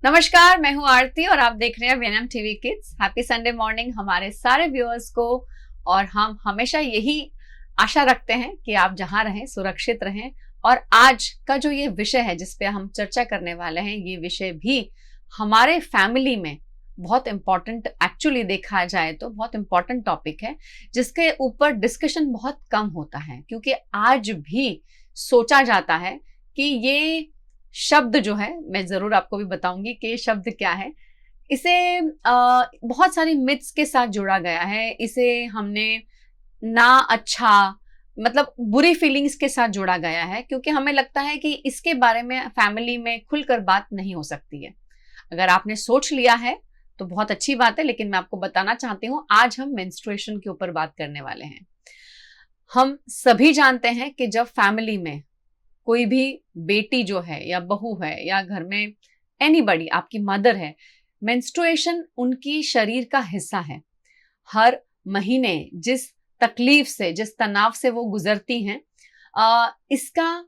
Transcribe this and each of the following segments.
नमस्कार, मैं हूँ आरती और आप देख रहे हैं VNM TV kids. Happy Sunday morning हमारे सारे व्यूअर्स को। और हम हमेशा यही आशा रखते हैं कि आप जहां रहें सुरक्षित रहें। और आज का जो ये विषय है जिस पे हम चर्चा करने वाले हैं, ये विषय भी हमारे फैमिली में बहुत इंपॉर्टेंट, एक्चुअली देखा जाए तो बहुत इंपॉर्टेंट टॉपिक है, जिसके ऊपर डिस्कशन बहुत कम होता है। क्योंकि आज भी सोचा जाता है कि ये शब्द जो है, मैं जरूर आपको भी बताऊंगी कि ये शब्द क्या है। इसे बहुत सारी मिथ्स के साथ जोड़ा गया है। इसे हमने ना अच्छा, मतलब बुरी फीलिंग्स के साथ जोड़ा गया है, क्योंकि हमें लगता है कि इसके बारे में फैमिली में खुलकर बात नहीं हो सकती है। अगर आपने सोच लिया है तो बहुत अच्छी बात है, लेकिन मैं आपको बताना चाहती हूँ आज हम मेंस्ट्रुएशन के ऊपर बात करने वाले हैं। हम सभी जानते हैं कि जब फैमिली में कोई भी बेटी जो है या बहू है या घर में एनीबॉडी, आपकी मदर है, मेंस्ट्रुएशन उनकी शरीर का हिस्सा है। हर महीने जिस तकलीफ से, जिस तनाव से वो गुजरती हैं, इसका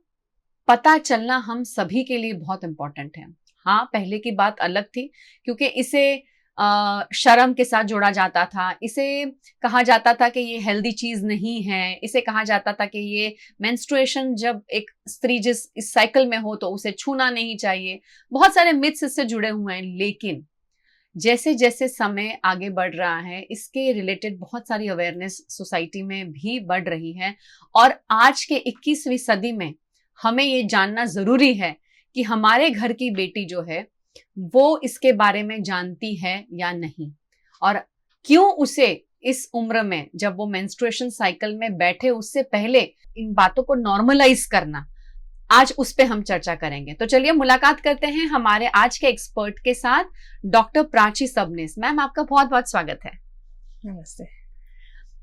पता चलना हम सभी के लिए बहुत इंपॉर्टेंट है। हाँ, पहले की बात अलग थी, क्योंकि इसे शर्म के साथ जोड़ा जाता था। इसे कहा जाता था कि ये हेल्दी चीज नहीं है। इसे कहा जाता था कि ये मेंस्ट्रुएशन, जब एक स्त्री जिस इस साइकिल में हो तो उसे छूना नहीं चाहिए। बहुत सारे मिथ्स इससे जुड़े हुए हैं। लेकिन जैसे जैसे समय आगे बढ़ रहा है, इसके रिलेटेड बहुत सारी अवेयरनेस सोसाइटी में भी बढ़ रही है। और आज के 21वीं सदी में हमें ये जानना जरूरी है कि हमारे घर की बेटी जो है वो इसके बारे में जानती है या नहीं, और क्यों उसे इस उम्र में, जब वो मेंस्ट्रुएशन साइकिल में बैठे उससे पहले इन बातों को नॉर्मलाइज करना। आज उस पे हम चर्चा करेंगे। तो चलिए मुलाकात करते हैं हमारे आज के एक्सपर्ट के साथ, डॉक्टर प्राची सबनीस। मैम, आपका बहुत बहुत स्वागत है। नमस्ते।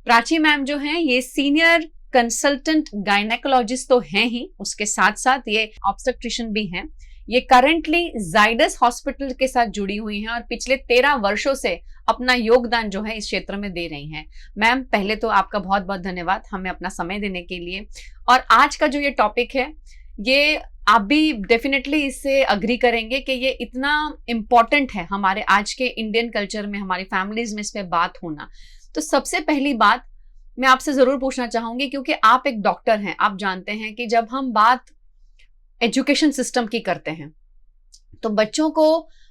प्राची मैम जो हैं, ये सीनियर कंसल्टेंट गायनेकोलॉजिस्ट तो हैं ही, उसके साथ साथ ये ऑब्स्टेट्रिशियन भी हैं। ये करंटली जाइडस हॉस्पिटल के साथ जुड़ी हुई हैं और पिछले 13 वर्षों से अपना योगदान जो है इस क्षेत्र में दे रही हैं। मैम, पहले तो आपका बहुत बहुत धन्यवाद हमें अपना समय देने के लिए। और आज का जो ये टॉपिक है, ये आप भी डेफिनेटली इससे अग्री करेंगे कि ये इतना इम्पॉर्टेंट है हमारे आज के इंडियन कल्चर में, हमारी फैमिलीज में इस पे बात होना। तो सबसे पहली बात मैं आपसे जरूर पूछना चाहूंगी, क्योंकि आप एक डॉक्टर हैं, आप जानते हैं कि जब हम बात एजुकेशन सिस्टम की करते हैं तो बच्चों को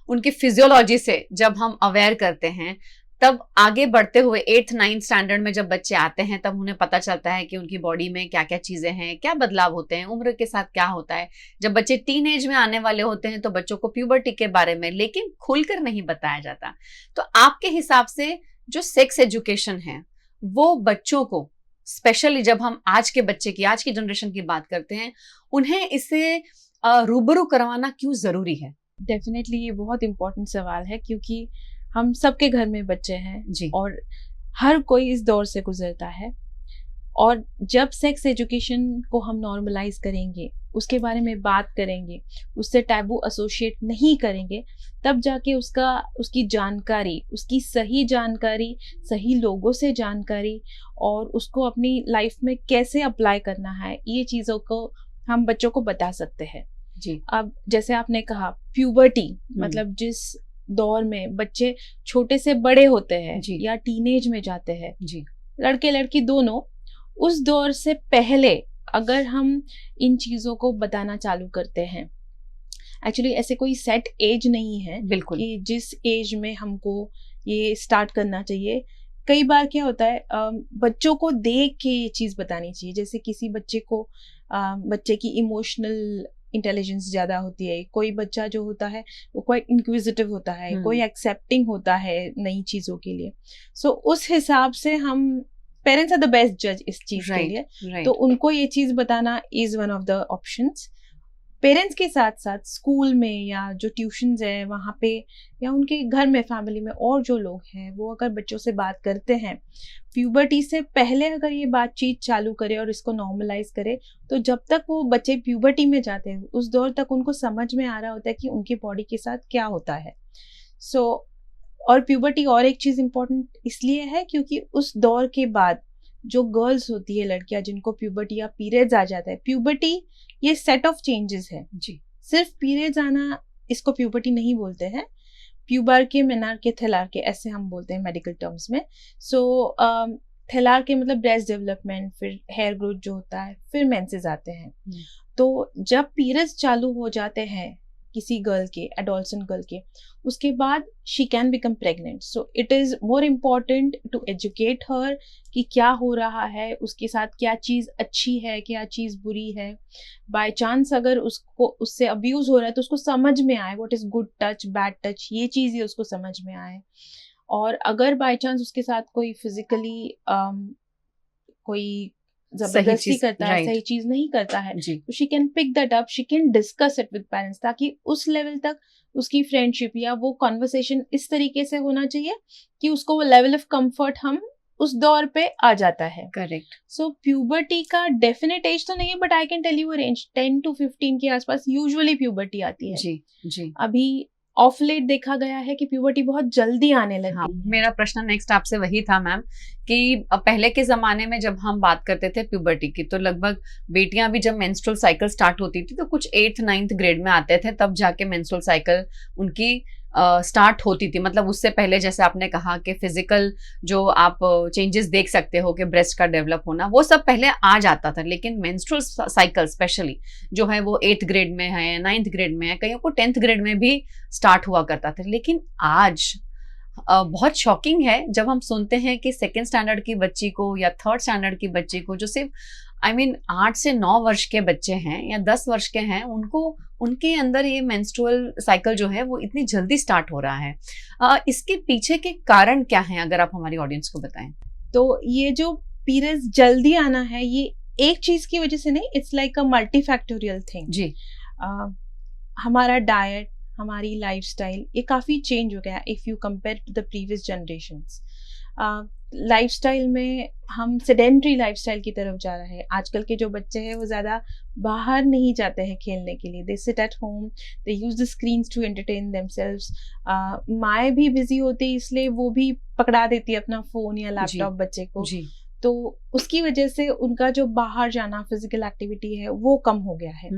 उनकी फिजियोलॉजी से जब हम अवेयर करते हैं, तब आगे बढ़ते हुए 8th 9th स्टैंडर्ड में जब बच्चे आते हैं, तब उन्हें पता चलता है कि उनकी बॉडी में क्या क्या चीजें हैं, क्या बदलाव होते हैं, उम्र के साथ क्या होता है। जब बच्चे टीन एज में आने वाले होते हैं तो बच्चों को प्यूबर्टी के बारे में लेकिन खुलकर नहीं बताया जाता। तो आपके हिसाब से जो सेक्स एजुकेशन है वो बच्चों को, स्पेशली जब हम आज के बच्चे की, आज की जनरेशन की बात करते हैं, उन्हें इससे रूबरू करवाना क्यों जरूरी है? डेफिनेटली ये बहुत इम्पोर्टेंट सवाल है, क्योंकि हम सबके घर में बच्चे हैं जी। और हर कोई इस दौर से गुजरता है। और जब सेक्स एजुकेशन को हम नॉर्मलाइज करेंगे, उसके बारे में बात करेंगे, उससे टैबू एसोसिएट नहीं करेंगे, तब जाके उसकी जानकारी, उसकी सही जानकारी, सही लोगों से जानकारी और उसको अपनी लाइफ में कैसे अप्लाई करना है, ये चीज़ों को हम बच्चों को बता सकते हैं। जी। अब जैसे आपने कहा प्यूबर्टी, मतलब जिस दौर में बच्चे छोटे से बड़े होते हैं या टीनेज में जाते हैं, जी, लड़के लड़की दोनों, उस दौर से पहले अगर हम इन चीज़ों को बताना चालू करते हैं, एक्चुअली ऐसे कोई सेट एज नहीं है बिल्कुल, कि जिस एज में हमको ये स्टार्ट करना चाहिए। कई बार क्या होता है, बच्चों को देख के ये चीज़ बतानी चाहिए। जैसे किसी बच्चे को बच्चे की इमोशनल इंटेलिजेंस ज़्यादा होती है, कोई बच्चा जो होता है वो क्वाइट इंक्विजिटिव होता है, कोई एक्सेप्टिंग होता है नई चीज़ों के लिए। सो उस हिसाब से हम, पेरेंट्स आर द बेस्ट जज इस चीज़ के लिए, तो उनको ये चीज़ बताना is one of the options. Parents के साथ साथ स्कूल में या जो ट्यूशन्स है वहाँ पे, या उनके घर में फैमिली में और जो लोग हैं, वो अगर बच्चों से बात करते हैं प्यूबर्टी से पहले, अगर ये बातचीत चालू करे और इसको नॉर्मलाइज करे, तो जब तक वो बच्चे प्यूबर्टी में जाते हैं उस दौर तक उनको समझ में आ रहा होता है कि उनकी बॉडी के साथ क्या होता है। और प्यूबर्टी और एक चीज़ इम्पोर्टेंट इसलिए है क्योंकि उस दौर के बाद जो गर्ल्स होती है, लड़कियां जिनको प्यूबर्टी या पीरियड्स आ जाता है, प्यूबर्टी ये सेट ऑफ चेंजेस है। जी, सिर्फ पीरियड्स आना इसको प्यूबर्टी नहीं बोलते हैं, प्यूबार्के, मेनार्के, थैलार्के ऐसे हम बोलते हैं मेडिकल टर्म्स में। सो थैलार्के मतलब ब्रेस्ट डेवलपमेंट, फिर हेयर ग्रोथ जो होता है, फिर मेंसेस आते हैं। तो जब पीरियड्स चालू हो जाते हैं किसी गर्ल के, एडोलसेंट गर्ल के, उसके बाद she can become pregnant. So it is more important to educate her कि क्या हो रहा है, उसके साथ क्या चीज़ अच्छी है, क्या चीज़ बुरी है। बाय चांस अगर उसको उससे अब्यूज़ हो रहा है तो उसको समझ में आए what is good touch, bad touch, ये चीज़ ही उसको समझ में आए। और अगर बाय चांस उसके साथ कोई फिजिकली कोई जबरदस्ती करता है, सही चीज नहीं करता है, तो she can pick that up, she can discuss it with parents, ताकि उस लेवल तक उसकी फ्रेंडशिप या वो कॉन्वर्सेशन इस तरीके से होना चाहिए कि उसको वो लेवल ऑफ कंफर्ट हम उस दौर पे आ जाता है। करेक्ट। सो प्यूबर्टी का डेफिनेट एज तो नहीं है, but I can tell you range 10 to 15 के आसपास यूजुअली प्यूबर्टी आती है। जी। अभी ऑफ लेट देखा गया है कि प्यूबर्टी बहुत जल्दी आने लगी। हाँ, मेरा प्रश्न नेक्स्ट आपसे वही था मैम कि पहले के जमाने में जब हम बात करते थे प्यूबर्टी की, तो लगभग बेटियां भी जब मेंस्ट्रुअल साइकिल स्टार्ट होती थी तो कुछ 8th 9th ग्रेड में आते थे, तब जाके मेंस्ट्रुअल साइकिल उनकी स्टार्ट होती थी। मतलब उससे पहले जैसे आपने कहा कि फिजिकल जो आप चेंजेस देख सकते हो कि ब्रेस्ट का डेवलप होना, वो सब पहले आ जाता था। लेकिन मेंस्ट्रुअल साइकिल स्पेशली जो है वो 8th ग्रेड में है, 9th ग्रेड में है, कईयों को 10th ग्रेड में भी स्टार्ट हुआ करता था। लेकिन आज बहुत शॉकिंग है जब हम सुनते हैं कि 2nd स्टैंडर्ड की बच्ची को या 3rd स्टैंडर्ड की बच्ची को, जो सिर्फ 8 से 9 वर्ष के बच्चे हैं या 10 वर्ष के हैं, उनको उनके अंदर ये मेंस्ट्रुअल साइकिल जो है वो इतनी जल्दी स्टार्ट हो रहा है। इसके पीछे के कारण क्या हैं, अगर आप हमारी ऑडियंस को बताएं। तो ये जो पीरियड्स जल्दी आना है, ये एक चीज की वजह से नहीं, it's like a multifactorial thing. जी। हमारा डाइट, हमारी लाइफस्टाइल, ये काफ़ी चेंज हो गया है if you compare to the previous generations. Lifestyle में हम सेडेंट्री लाइफस्टाइल की तरफ जा रहे हैं। आजकल के जो बच्चे हैं वो ज़्यादा बाहर नहीं जाते हैं खेलने के लिए, they sit at home, they use the screens to entertain themselves. माएँ भी बिजी होती, इसलिए वो भी पकड़ा देती है अपना फ़ोन या लैपटॉप बच्चे को। तो उसकी वजह से उनका जो बाहर जाना, फिजिकल एक्टिविटी है, वो कम हो गया है।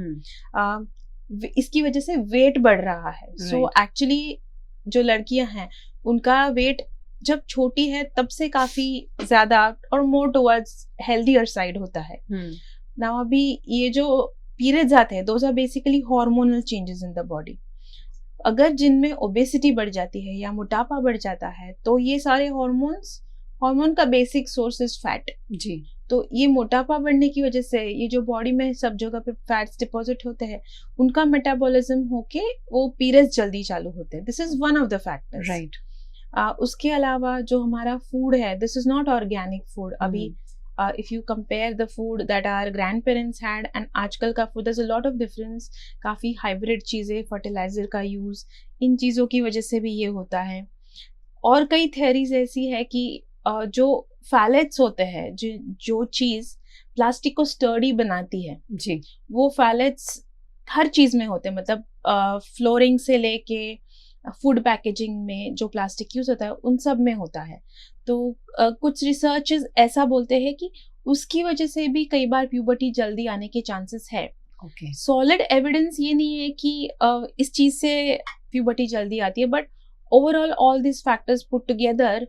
इसकी वजह से वेट बढ़ रहा है। सो एक्चुअली जो लड़कियां हैं उनका वेट जब छोटी है तब से काफी ज्यादा और मोर टुवर्ड्स हेल्दियर साइड होता है। नाउ अभी ये जो पीरियड्स आते हैं, those are basically hormonal changes in the body. अगर जिनमें ओबेसिटी बढ़ जाती है या मोटापा बढ़ जाता है, तो ये सारे हार्मोन का बेसिक सोर्स इज फैट। जी। तो ये मोटापा बढ़ने की वजह से ये जो बॉडी में सब जगह पे फैट्स डिपॉजिट होते हैं, उनका मेटाबॉलिज्म होके वो पीरियड्स जल्दी चालू होते हैं। This is one of the factors. Right. उसके अलावा जो हमारा फूड है, this is not organic food. अभी if you compare the food that our grandparents had and आजकल का food, there is a lot of difference. काफ़ी hybrid चीज़ें, फर्टिलाइजर का यूज़, इन चीज़ों की वजह से भी ये होता है। और कई थ्योरीज ऐसी है कि जो फैलेट्स होते हैं, जो चीज़ प्लास्टिक को स्टर्डी बनाती है, जी, वो फैलेट्स हर चीज़ में होते हैं। मतलब फ्लोरिंग से लेके फूड पैकेजिंग में जो प्लास्टिक यूज होता है, उन सब में होता है। तो कुछ रिसर्चेस ऐसा बोलते हैं कि उसकी वजह से भी कई बार प्यूबर्टी जल्दी आने के चांसेस है। सॉलिड एविडेंस ये नहीं है कि इस चीज़ से प्यूबर्टी जल्दी आती है, but overall all this factors put together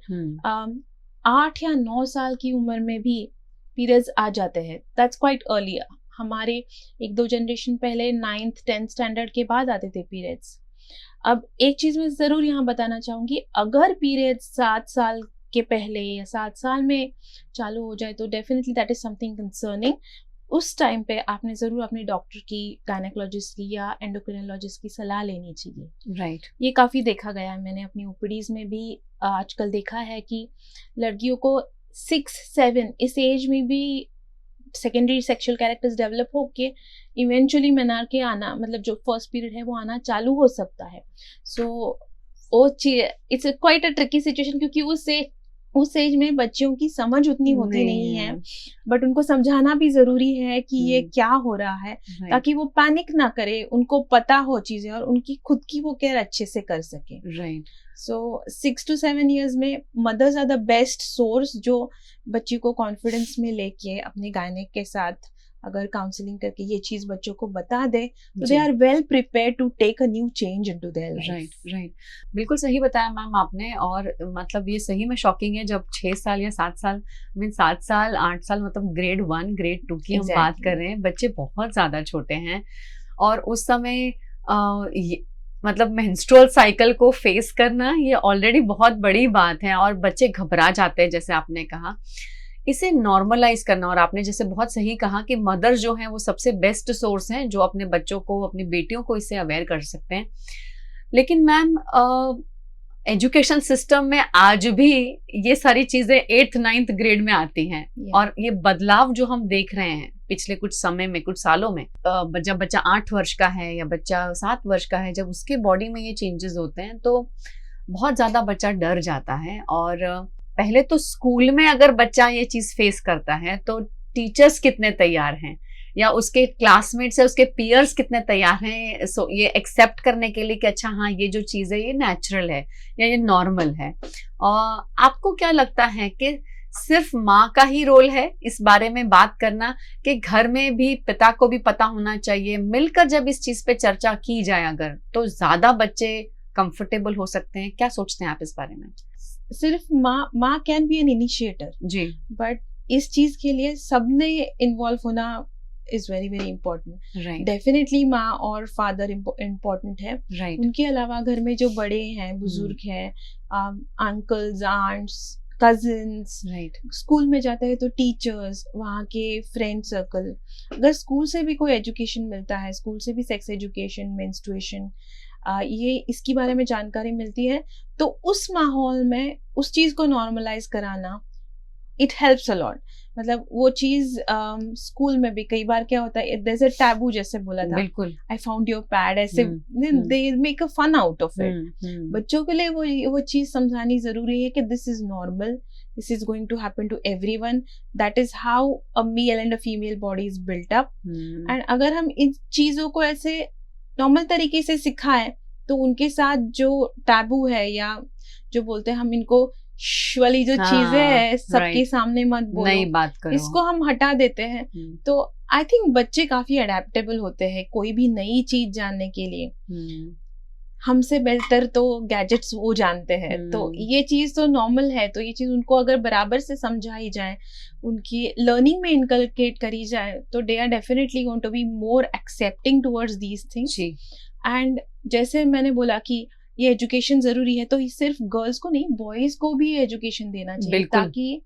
8 या 9 साल की उम्र में भी पीरियड्स आ जाते हैं। That's quite early. हमारे 1-2 जनरेशन पहले 9th 10th स्टैंडर्ड के बाद आते थे पीरियड्स। अब एक चीज़ मैं ज़रूर यहाँ बताना चाहूँगी, अगर पीरियड्स 7 साल के पहले या 7 साल में चालू हो जाए तो definitely that is something concerning. उस टाइम पे आपने ज़रूर अपने डॉक्टर की, गायनेकोलॉजिस्ट की या एंडोक्रिनोलॉजिस्ट की सलाह लेनी चाहिए। राइट। ये काफ़ी देखा गया है, मैंने अपनी ओपीडीज़ में भी आजकल देखा है कि लड़कियों को 6-7 इस एज में भी सेकेंडरी सेक्सुअल कैरेक्टर्स डेवलप होके इवेंचुअली मेनार्के आना, मतलब जो फर्स्ट पीरियड है वो आना चालू हो सकता है। So it's quite a tricky situation, क्योंकि उस एज में बच्चों की समझ उतनी होती नहीं है, बट उनको समझाना भी जरूरी है कि ये क्या हो रहा है, ताकि वो पैनिक ना करे, उनको पता हो चीजें और उनकी खुद की वो केयर अच्छे से कर सके। राइट। सो 6 to 7 years में mothers are the best source, जो बच्ची को कॉन्फिडेंस में लेके अपने गायनेक के साथ अगर काउंसलिंग करके ये चीज बच्चों को बता दे तो जी। They are well prepare to take a new change into their life. Right, right. बिल्कुल सही बताया मैम आपने, और मतलब ये सही में शॉकिंग है जब 6 साल या 7 साल, मीन 7 साल 8 साल, मतलब ग्रेड 1 ग्रेड 2 की हम बात कर रहे हैं, बच्चे बहुत ज़्यादा छोटे हैं। और उस समय ये मतलब मेंस्ट्रुअल साइकिल को फेस करना ये ऑलरेडी बहुत बड़ी बात है, और बच्चे घबरा जाते हैं जैसे आपने कहा। इसे नॉर्मलाइज करना, और आपने जैसे बहुत सही कहा कि मदर्स जो हैं वो सबसे बेस्ट सोर्स हैं जो अपने बच्चों को, अपनी बेटियों को इससे अवेयर कर सकते हैं। लेकिन मैम एजुकेशन सिस्टम में आज भी ये सारी चीजें 8th 9th ग्रेड में आती हैं। और ये बदलाव जो हम देख रहे हैं पिछले कुछ समय में, कुछ सालों में, जब बच्चा 8 वर्ष का है या बच्चा 7 वर्ष का है, जब उसके बॉडी में ये चेंजेस होते हैं तो बहुत ज्यादा बच्चा डर जाता है। और पहले तो स्कूल में अगर बच्चा ये चीज फेस करता है तो टीचर्स कितने तैयार हैं, या उसके क्लासमेट्स या उसके पीयर्स कितने तैयार हैं ये एक्सेप्ट करने के लिए कि अच्छा हाँ ये जो चीज़ है ये नेचुरल है या ये नॉर्मल है। और आपको क्या लगता है कि सिर्फ माँ का ही रोल है इस बारे में बात करना, कि घर में भी पिता को भी पता होना चाहिए, मिलकर जब इस चीज पे चर्चा की जाए अगर, तो ज्यादा बच्चे कंफर्टेबल हो सकते हैं? क्या सोचते हैं आप इस बारे में? सिर्फ माँ कैन बी एन इनिशिएटर जी, बट इस चीज के लिए सबने इन्वॉल्व होना is very very important. Right, definitely माँ और फादर इम्पोर्टेंट है। राइट, उनके अलावा घर में जो बड़े हैं, बुजुर्ग हैं, uncles, aunts, cousins, right, school में जाते हैं तो टीचर्स, वहाँ के फ्रेंड सर्कल, अगर स्कूल से भी कोई एजुकेशन मिलता है, स्कूल से भी सेक्स एजुकेशन, मेंस्ट्रुएशन, ये इसके बारे में जानकारी मिलती है, तो उस माहौल में उस चीज़ को नॉर्मलाइज कराना इट हेल्प्स अ लॉट। मतलब वो चीज़ स्कूल में भी कई बार क्या होता है, देयर इज अ टैबू, जैसे बोला था, बिल्कुल, आई फाउंड योर पैड, ऐसे they make a fun out of it. बच्चों के लिए वो चीज़ समझानी जरूरी है कि this is normal, this is going to happen to everyone, that is how a male and a female body is built up. And अगर हम इन चीज़ों को ऐसे नॉर्मल तरीके से सिखाएं तो उनके साथ जो टैबू है, या जो बोलते हैं हम इनको वाली जो चीजें है सबके सामने मत बोलो, नई बात करो, इसको हम हटा देते हैं, तो आई थिंक बच्चे काफी अडेप्टेबल होते हैं कोई भी नई चीज जानने के लिए। हमसे बेहतर तो गैजेट्स वो जानते हैं, तो ये चीज तो नॉर्मल है, तो ये चीज उनको अगर बराबर से समझाई जाए, उनकी लर्निंग में इनकलकेट करी जाए, तो they are definitely going to be more accepting towards these things. And जैसे मैंने बोला कि ये एजुकेशन जरूरी है, तो सिर्फ गर्ल्स को नहीं, बॉयज को भी एजुकेशन देना चाहिए, ताकि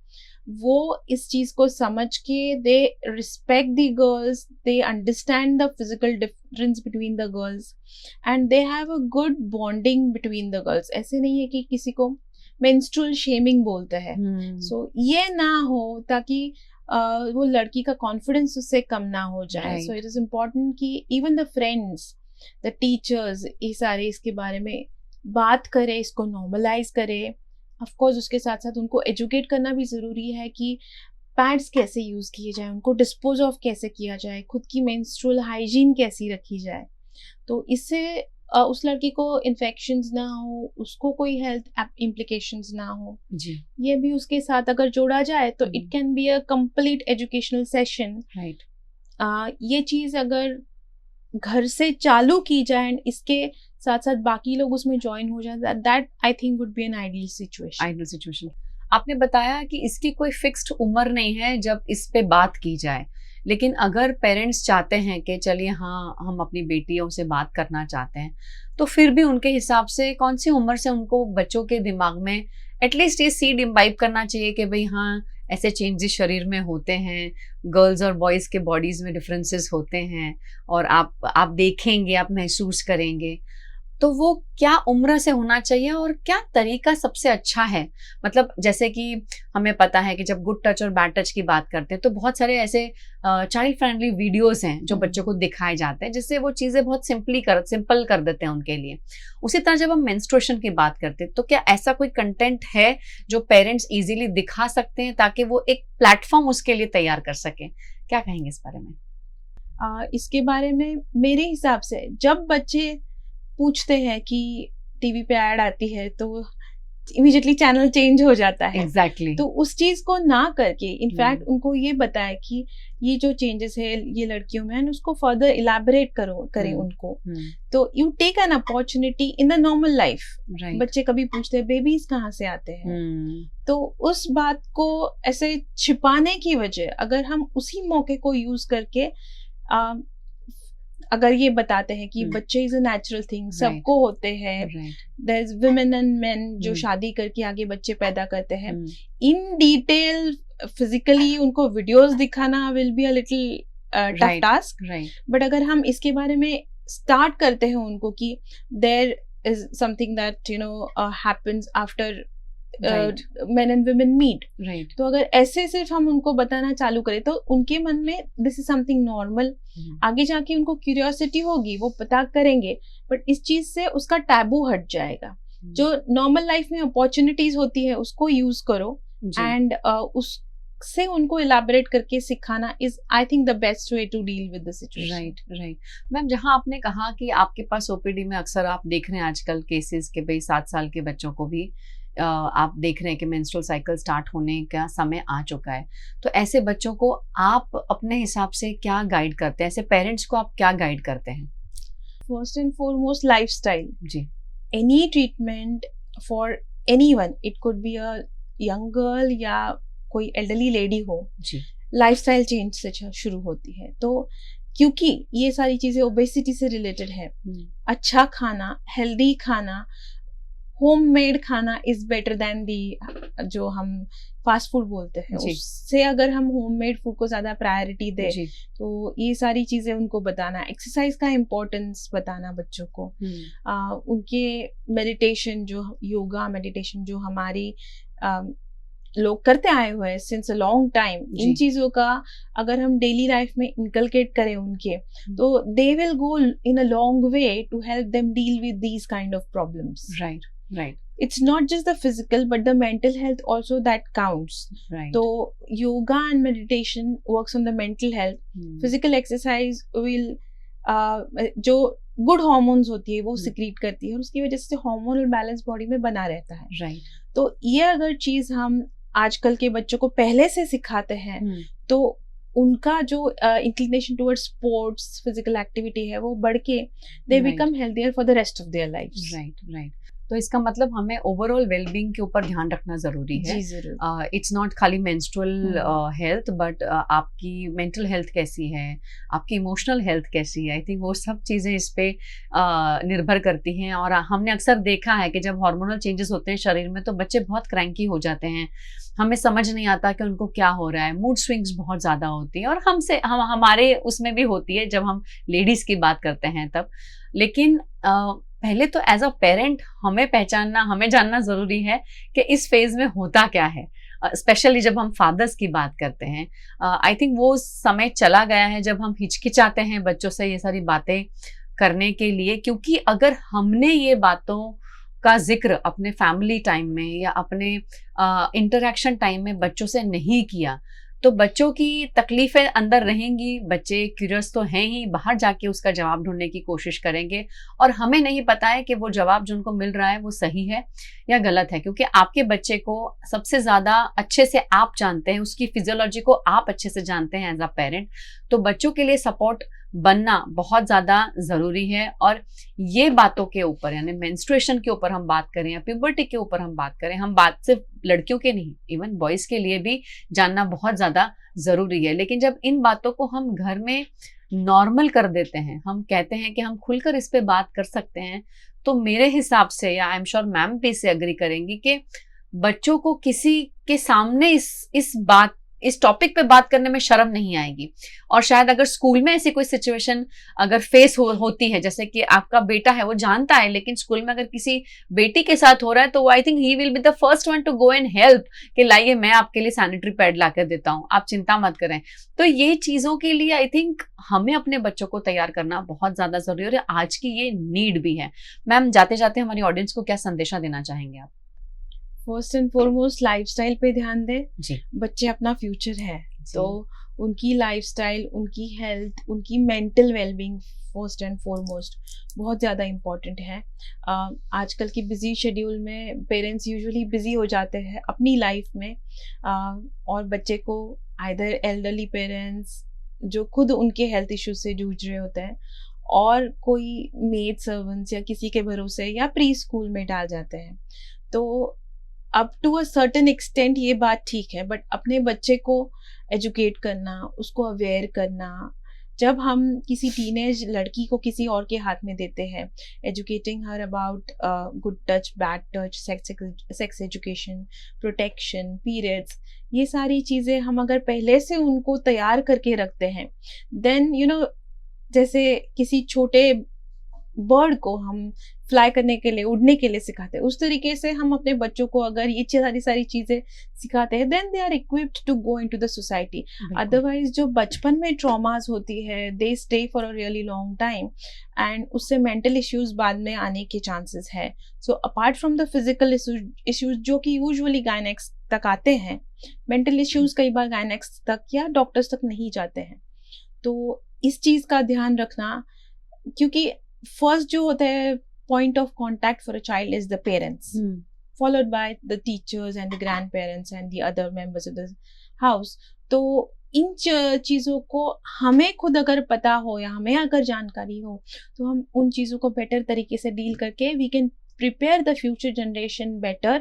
वो इस चीज को समझ के they respect the girls, they understand the physical difference between the girls, and they have a good bonding between the girls. ऐसे नहीं है कि किसी को मेंस्ट्रुअल शेमिंग बोलते हैं, सो ये ना हो, ताकि वो लड़की का कॉन्फिडेंस उससे कम ना हो जाए। सो इट इज इम्पोर्टेंट कि even the friends, the teachers, ये सारे इसके बारे में बात करें, इसको नॉर्मलाइज करें। ऑफ कोर्स उसके साथ साथ उनको एजुकेट करना भी ज़रूरी है कि पैड्स कैसे यूज़ किए जाए, उनको डिस्पोज ऑफ कैसे किया जाए, खुद की मेंस्ट्रुअल हाइजीन कैसी रखी जाए, तो इससे उस लड़की को इन्फेक्शंस ना हो, उसको कोई हेल्थ इम्प्लीकेशंस ना हो जी। ये भी उसके साथ अगर जोड़ा जाए तो it can be a complete educational session. Right, ये चीज़ अगर घर से चालू की जाए, इसके साथ साथ बाकी लोग उसमें ज्वाइन हो जाए, that I think would be an ideal situation. आपने बताया कि इसकी कोई फिक्स्ड उम्र नहीं है जब इस पे बात की जाए, लेकिन अगर पेरेंट्स चाहते हैं कि चलिए हाँ हम अपनी बेटियों से बात करना चाहते हैं, तो फिर भी उनके हिसाब से कौन सी उम्र से उनको बच्चों के दिमाग में एटलीस्ट ये सीड इम्बाइब करना चाहिए कि भाई हाँ ऐसे चेंजेस शरीर में होते हैं, गर्ल्स और बॉयज़ के बॉडीज़ में डिफरेंसेस होते हैं, और आप देखेंगे, आप महसूस करेंगे, तो वो क्या उम्र से होना चाहिए और क्या तरीका सबसे अच्छा है? मतलब जैसे कि हमें पता है कि जब गुड टच और बैड टच की बात करते हैं तो बहुत सारे ऐसे चाइल्ड फ्रेंडली वीडियोस हैं जो बच्चों को दिखाए जाते हैं, जिससे वो चीज़ें बहुत सिंपल कर देते हैं उनके लिए। उसी तरह जब हम मेंस्ट्रुएशन की बात करते हैं तो क्या ऐसा कोई कंटेंट है जो पेरेंट्स इजीली दिखा सकते हैं ताकि वो एक प्लेटफॉर्म उसके लिए तैयार कर सकें? क्या कहेंगे इस बारे में? इसके बारे में मेरे हिसाब से जब बच्चे पूछते हैं कि टीवी पे ऐड आती है तो इमीडिएटली चैनल चेंज हो जाता है। एग्जैक्टली। तो उस चीज को ना करके इनफैक्ट उनको ये बताया कि ये जो चेंजेस है ये लड़कियों में है, उसको फर्दर इलैबोरेट करें उनको। तो you take an opportunity in the normal life. बच्चे कभी पूछते हैं बेबीज कहाँ से आते हैं, तो उस बात को ऐसे छिपाने की वजह अगर हम उसी मौके को यूज करके अगर ये बताते हैं कि बच्चे इज अ नेचुरल थिंग, सबको होते हैं, there is women and men जो शादी करके आगे बच्चे पैदा करते हैं, इन डिटेल फिजिकली उनको वीडियोस दिखाना will be a little tough task. But अगर हम इसके बारे में स्टार्ट करते हैं उनको कि there is something that you know happens after men and women meet, तो अगर ऐसे सिर्फ हम उनको बताना चालू करें तो उनके मन में दिस इज समथिंग नॉर्मल, आगे जाके उनको क्यूरियोसिटी होगी, वो पता करेंगे, बट इस चीज से उसका टैबू हट जाएगा। जो नॉर्मल लाइफ में अपॉर्चुनिटीज होती है उसको यूज करो एंड उससे उनको इलैबोरेट करके सिखाना is I think the best way to deal with the situation. Right. Ma'am, जहां आपने कहा कि आपके पास ओपीडी में अक्सर आप देख रहे हैं आजकल केसेस के भाई 7 साल के बच्चों को भी आप देख रहे हैं कि मेंस्ट्रुअल साइकिल स्टार्ट होने का समय आ चुका है, तो ऐसे बच्चों को आप अपने हिसाब से क्या गाइड करते हैं, ऐसे पेरेंट्स को आप क्या गाइड करते हैं? फर्स्ट एंड फॉरमोस्ट लाइफस्टाइल जी। Any treatment for anyone, it could be a young girl या कोई एल्डरली लेडी हो जी, लाइफस्टाइल चेंज से शुरू होती है। तो क्योंकि ये सारी चीजें ओबेसिटी से रिलेटेड है, अच्छा खाना, हेल्दी खाना, होममेड खाना इज बेटर देन दी जो हम फास्ट फूड बोलते हैं, उससे अगर हम होममेड फूड को ज्यादा प्रायोरिटी दे, तो ये सारी चीजें उनको बताना, एक्सरसाइज का इम्पोर्टेंस बताना बच्चों को, उनके मेडिटेशन, जो योगा मेडिटेशन जो हमारी लोग करते आए हुए हैं सिंस अ लॉन्ग टाइम, इन चीजों का अगर हम डेली लाइफ में इनकलकेट करें उनके, तो they will go in a long way to help them deal with these kind of problems. Right. It's not just the physical but the mental health also that counts. Right. So yoga and meditation works on the mental health. Physical exercise will जो good hormones होती है वो secrete करती है और उसकी वजह से हार्मोनल बैलेंस बॉडी में बना रहता है। Right. तो ये अगर चीज हम आजकल के बच्चों को पहले से सिखाते हैं तो उनका जो inclination towards sports, physical activity है वो बढ़ के they become healthier for the rest of their lives. Right. तो इसका मतलब हमें ओवरऑल वेलबींग के ऊपर ध्यान रखना जरूरी है। इट्स नॉट खाली मेंस्ट्रुअल हेल्थ बट आपकी मेंटल हेल्थ कैसी है, आपकी इमोशनल हेल्थ कैसी है, आई थिंक वो सब चीज़ें इस पे निर्भर करती हैं। और हमने अक्सर देखा है कि जब हार्मोनल चेंजेस होते हैं शरीर में तो बच्चे बहुत क्रैंकी हो जाते हैं, हमें समझ नहीं आता कि उनको क्या हो रहा है, मूड स्विंग्स बहुत ज़्यादा होती हैं और हमारे उसमें भी होती है जब हम लेडीज़ की बात करते हैं तब। लेकिन पहले तो एज अ पेरेंट हमें पहचानना, हमें जानना ज़रूरी है कि इस फेज़ में होता क्या है, स्पेशली जब हम फादर्स की बात करते हैं। आई थिंक वो समय चला गया है जब हम हिचकिचाते हैं बच्चों से ये सारी बातें करने के लिए, क्योंकि अगर हमने ये बातों का जिक्र अपने फैमिली टाइम में या अपने इंटरेक्शन टाइम में बच्चों से नहीं किया तो बच्चों की तकलीफें अंदर रहेंगी। बच्चे क्यूरियस तो हैं ही, बाहर जाके उसका जवाब ढूंढने की कोशिश करेंगे और हमें नहीं पता है कि वो जवाब जो उनको मिल रहा है वो सही है या गलत है, क्योंकि आपके बच्चे को सबसे ज़्यादा अच्छे से आप जानते हैं, उसकी फिजियोलॉजी को आप अच्छे से जानते हैं एज अ पेरेंट। तो बच्चों के लिए सपोर्ट बनना बहुत ज़्यादा ज़रूरी है। और ये बातों के ऊपर यानी मेंस्ट्रुएशन के ऊपर हम बात करें या प्यूबर्टी के ऊपर हम बात करें, हम बात सिर्फ लड़कियों के नहीं, इवन बॉयज़ के लिए भी जानना बहुत ज़्यादा ज़रूरी है। लेकिन जब इन बातों को हम घर में नॉर्मल कर देते हैं, हम कहते हैं कि हम खुलकर इस पे बात कर सकते हैं, तो मेरे हिसाब से या आई एम श्योर मैम भी इसे एग्री करेंगी कि बच्चों को किसी के सामने इस टॉपिक पे बात करने में शर्म नहीं आएगी। और शायद अगर स्कूल में ऐसी कोई सिचुएशन अगर फेस होती है, जैसे कि आपका बेटा है वो जानता है, लेकिन स्कूल में अगर किसी बेटी के साथ हो रहा है तो I think he will be the first one to go and help कि लाइए मैं आपके लिए सैनिटरी पैड ला कर देता हूँ, आप चिंता मत करें। तो ये चीज़ों के लिए आई थिंक हमें अपने बच्चों को तैयार करना बहुत ज़्यादा ज़रूरी है और आज की ये नीड भी है। मैम, जाते जाते हमारी ऑडियंस को क्या संदेशा देना चाहेंगे आप? फर्स्ट एंड फॉरमोस्ट लाइफस्टाइल पे ध्यान दें जी। बच्चे अपना फ्यूचर है, तो उनकी लाइफस्टाइल, उनकी हेल्थ, उनकी mental wellbeing first and foremost बहुत ज़्यादा इम्पॉर्टेंट है। आजकल की बिजी शेड्यूल में पेरेंट्स यूजुअली बिजी हो जाते हैं अपनी लाइफ में, और बच्चे को आइदर एल्डरली पेरेंट्स जो खुद उनके हेल्थ इश्यूज से जूझ रहे होते हैं, और कोई मेड सर्वेंट्स या किसी के भरोसे या प्री स्कूल में डाल जाते हैं। तो up to a certain extent ये बात ठीक है, बट अपने बच्चे को एजुकेट करना, उसको अवेयर करना, जब हम किसी टीनेज लड़की को किसी और के हाथ में देते हैं, educating her about good touch, bad touch, sex education, protection, periods, ये सारी चीज़ें हम अगर पहले से उनको तैयार करके रखते हैं, देन जैसे किसी छोटे बर्ड को हम फ्लाई करने के लिए, उड़ने के लिए सिखाते हैं, उस तरीके से हम अपने बच्चों को अगर ये सारी चीज़ें सिखाते हैं, then they are equipped to go into the society. Otherwise जो बचपन में ट्रॉमास होती है, they stay for a really long time, and उससे मेंटल इश्यूज बाद में आने के चांसेस है। So apart from the physical issues जो कि यूजुअली गायनेक्स तक आते हैं, मेंटल इश्यूज कई बार गायनेक्स तक या डॉक्टर्स तक नहीं जाते हैं। तो इस चीज़ का ध्यान रखना, क्योंकि फर्स्ट जो होता है point of contact for a child is the parents, followed by the teachers and the grandparents and the other members of the house. तो इन चीज़ों को हमें खुद अगर पता हो या हमें अगर जानकारी हो, तो हम उन चीज़ों को बेटर तरीके से डील करके we can prepare the future generation better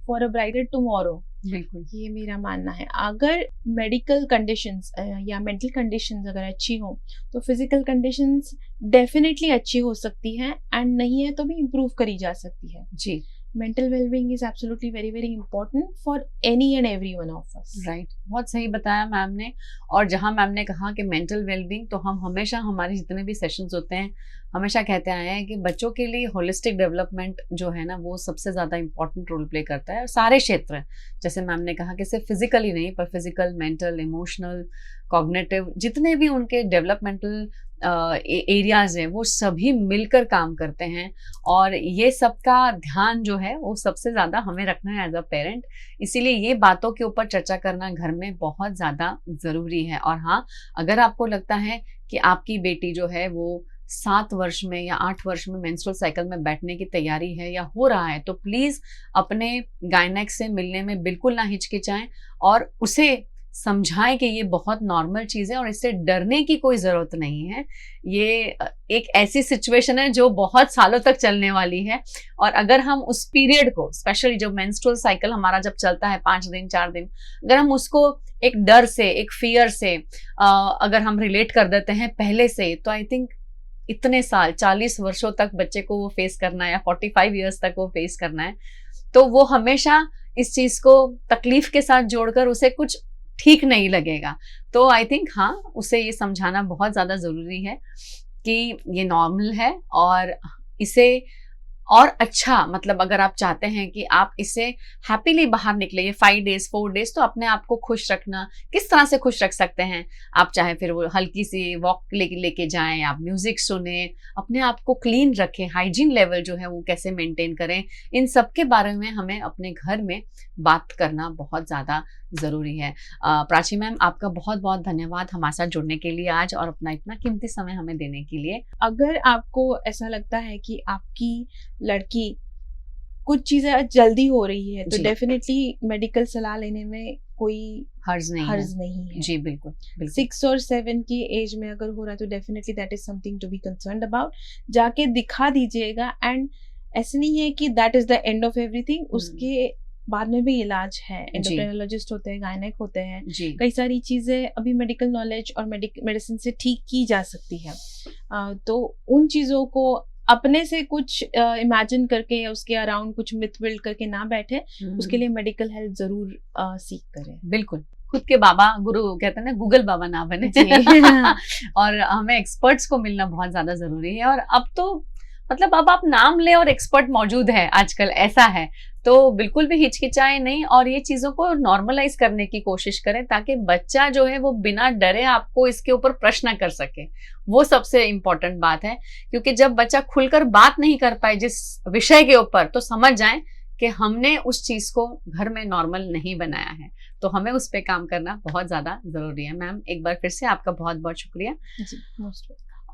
for a brighter tomorrow. बिल्कुल, ये मेरा मानना है। अगर मेडिकल कंडीशंस या मेंटल कंडीशंस अगर अच्छी हो, तो फिजिकल कंडीशंस डेफिनेटली अच्छी हो सकती हैं, एंड नहीं है तो भी इम्प्रूव करी जा सकती है। जी, mental wellbeing is absolutely very very important for any and every one of us. Right, बहुत सही बताया मैम ने। और जहां मैम ने कहा कि मेंटल वेलबींग, तो हम हमेशा हमारे जितने भी सेशंस होते हैं हमेशा कहते आए हैं कि बच्चों के लिए होलिस्टिक डेवलपमेंट जो है ना, वो सबसे ज़्यादा इंपॉर्टेंट रोल प्ले करता है। और सारे क्षेत्र, जैसे मैम ने कहा कि सिर्फ फिजिकली नहीं, पर फिजिकल, मेंटल, इमोशनल, कॉग्निटिव, जितने भी उनके डेवलपमेंटल एरियाज हैं, वो सभी मिलकर काम करते हैं। और ये सबका ध्यान जो है वो सबसे ज़्यादा हमें रखना है एज अ पेरेंट। इसीलिए ये बातों के ऊपर चर्चा करना घर में बहुत ज़्यादा ज़रूरी है। और हाँ, अगर आपको लगता है कि आपकी बेटी जो है वो 7 वर्ष में या 8 वर्ष में मेंस्ट्रुअल साइकिल में बैठने की तैयारी है या हो रहा है, तो प्लीज़ अपने गायनेक से मिलने में बिल्कुल ना हिचकिचाएं, और उसे समझाएं कि ये बहुत नॉर्मल चीज़ है और इससे डरने की कोई ज़रूरत नहीं है। ये एक ऐसी सिचुएशन है जो बहुत सालों तक चलने वाली है, और अगर हम उस पीरियड को, स्पेशली जब मेंस्ट्रुअल साइकिल हमारा जब चलता है 5 दिन 4 दिन, अगर हम उसको एक डर से, एक फियर से अगर हम रिलेट कर देते हैं पहले से, तो आई थिंक इतने साल, 40 वर्षों तक बच्चे को वो फेस करना है या 45 ईयर्स तक वो फेस करना है, तो वो हमेशा इस चीज़ को तकलीफ के साथ जोड़कर उसे कुछ ठीक नहीं लगेगा। तो आई थिंक हाँ, उसे ये समझाना बहुत ज़्यादा ज़रूरी है कि ये नॉर्मल है, और इसे और अच्छा, मतलब अगर आप चाहते हैं कि आप इससे हैप्पीली बाहर निकले, ये 5 डेज 4 डेज, तो अपने आप को खुश रखना, किस तरह से खुश रख सकते हैं आप? चाहे फिर वो हल्की सी वॉक लेके जाएं, आप म्यूजिक सुने, अपने आप को क्लीन रखें, हाइजीन लेवल जो है वो कैसे मेंटेन करें, इन सब के बारे में हमें अपने घर में बात करना बहुत ज़्यादा ज़रूरी है। प्राची मैम, आपका बहुत बहुत धन्यवाद हमारे साथ जुड़ने के लिए आज, और अपना इतना कीमती समय हमें देने के लिए। अगर आपको ऐसा लगता है कि आपकी लड़की कुछ चीज़ें जल्दी हो रही है, तो डेफिनेटली मेडिकल सलाह लेने में कोई हर्ज नहीं है। जी बिल्कुल, 6 और 7 की एज में अगर हो रहा है, तो definitely that is something to be concerned about. जाके दिखा दीजिएगा, एंड ऐसे नहीं है कि that is the end of everything, उसके बाद में भी इलाज है। एंडोक्राइनोलॉजिस्ट होते हैं, गायनेक होते हैं, कई सारी चीज़ें अभी मेडिकल नॉलेज और मेडिसिन से ठीक की जा सकती है। तो उन चीज़ों को अपने से कुछ इमेजिन करके या उसके अराउंड कुछ मिथ बिल्ड करके ना बैठे, उसके लिए मेडिकल हेल्प जरूर सीख करें। बिल्कुल, खुद के बाबा गुरु कहते हैं ना, गूगल बाबा ना बने और हमें एक्सपर्ट्स को मिलना बहुत ज्यादा जरूरी है। और अब तो मतलब अब आप नाम ले और एक्सपर्ट मौजूद है आजकल, ऐसा है, तो बिल्कुल भी हिचकिचाए नहीं और ये चीजों को नॉर्मलाइज करने की कोशिश करें, ताकि बच्चा जो है वो बिना डरे आपको इसके ऊपर प्रश्न कर सके। वो सबसे इम्पोर्टेंट बात है, क्योंकि जब बच्चा खुलकर बात नहीं कर पाए जिस विषय के ऊपर, तो समझ जाए कि हमने उस चीज को घर में नॉर्मल नहीं बनाया है। तो हमें उस पर काम करना बहुत ज्यादा जरूरी है। मैम, एक बार फिर से आपका बहुत बहुत शुक्रिया।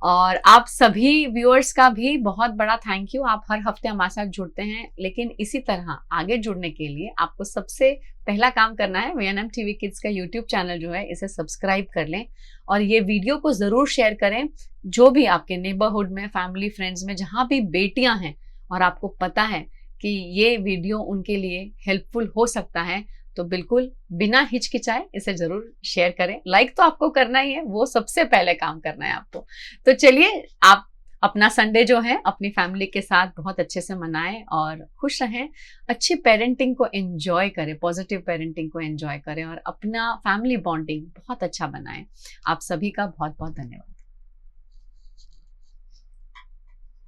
और आप सभी व्यूअर्स का भी बहुत बड़ा थैंक यू। आप हर हफ्ते हमारे साथ जुड़ते हैं, लेकिन इसी तरह आगे जुड़ने के लिए आपको सबसे पहला काम करना है, VNM TV किड्स का यूट्यूब चैनल जो है इसे सब्सक्राइब कर लें और ये वीडियो को जरूर शेयर करें। जो भी आपके नेबरहुड में, फैमिली, फ्रेंड्स में जहां भी बेटियां हैं और आपको पता है कि ये वीडियो उनके लिए हेल्पफुल हो सकता है, तो बिल्कुल बिना हिचकिचाए इसे जरूर शेयर करें। लाइक तो आपको करना ही है, वो सबसे पहले काम करना है आपको। तो चलिए, आप अपना संडे जो है अपनी फैमिली के साथ बहुत अच्छे से मनाएं और खुश रहें। अच्छी पेरेंटिंग को एंजॉय करें, पॉजिटिव पेरेंटिंग को एंजॉय करें और अपना फैमिली बॉन्डिंग बहुत अच्छा बनाएं। आप सभी का बहुत बहुत धन्यवाद।